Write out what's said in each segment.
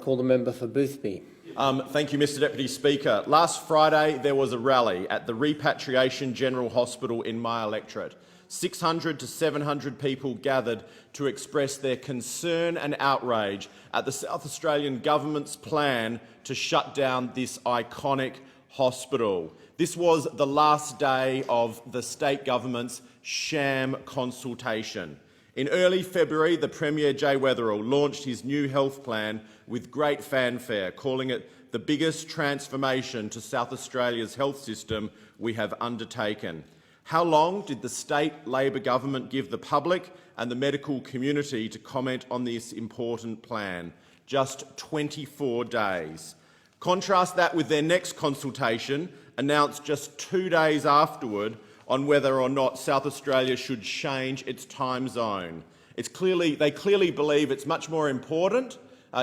call the member for Boothby. Thank you, Mr Deputy Speaker. Last Friday there was a rally at the Repatriation General Hospital in my electorate. 600 to 700 people gathered to express their concern and outrage at the South Australian Government's plan to shut down this iconic hospital. This was the last day of the state government's sham consultation. In early February, the Premier Jay Weatherill launched his new health plan with great fanfare, calling it the biggest transformation to South Australia's health system we have undertaken. How long did the state Labor government give the public and the medical community to comment on this important plan? Just 24 days. Contrast that with their next consultation, announced just 2 days afterward, on whether or not South Australia should change its time zone. They clearly believe it's much more important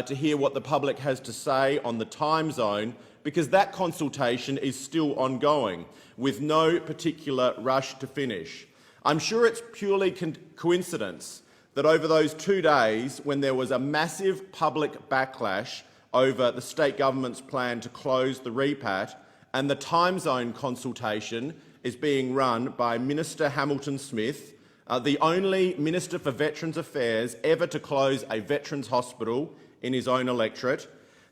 to hear what the public has to say on the time zone, because that consultation is still ongoing, with no particular rush to finish. I'm sure it's purely coincidence that over those 2 days, when there was a massive public backlash over the state government's plan to close the Repat, and the time zone consultation is being run by Minister Hamilton Smith, the only Minister for Veterans Affairs ever to close a veterans hospital in his own electorate.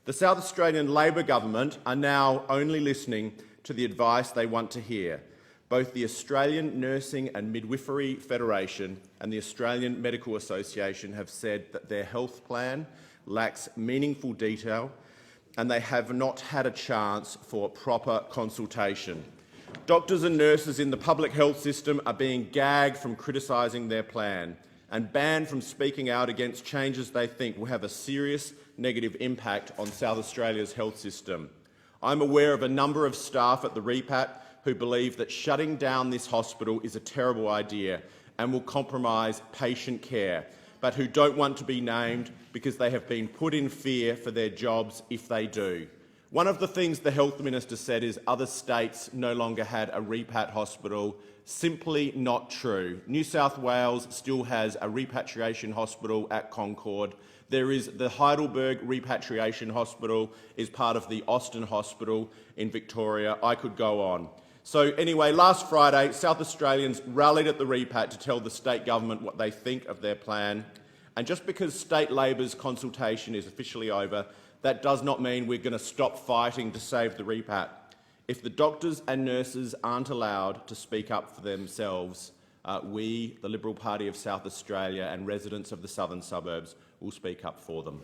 The South Australian Labor government are now only listening to the advice they want to hear. Both the Australian Nursing and Midwifery Federation and the Australian Medical Association have said that their health plan lacks meaningful detail and they have not had a chance for proper consultation. Doctors and nurses in the public health system are being gagged from criticising their plan and banned from speaking out against changes they think will have a serious negative impact on South Australia's health system. I'm aware of a number of staff at the Repat who believe that shutting down this hospital is a terrible idea and will compromise patient care, but who don't want to be named because they have been put in fear for their jobs if they do. One of the things the Health Minister said is other states no longer had a Repat hospital. Simply not true. New South Wales still has a repatriation hospital at Concord. There is the Heidelberg Repatriation Hospital, is part of the Austin Hospital in Victoria. I could go on. So anyway, last Friday, South Australians rallied at the Repat to tell the state government what they think of their plan. And just because state Labor's consultation is officially over, that does not mean we're going to stop fighting to save the Repat. If the doctors and nurses aren't allowed to speak up for themselves, we, the Liberal Party of South Australia and residents of the southern suburbs, will speak up for them.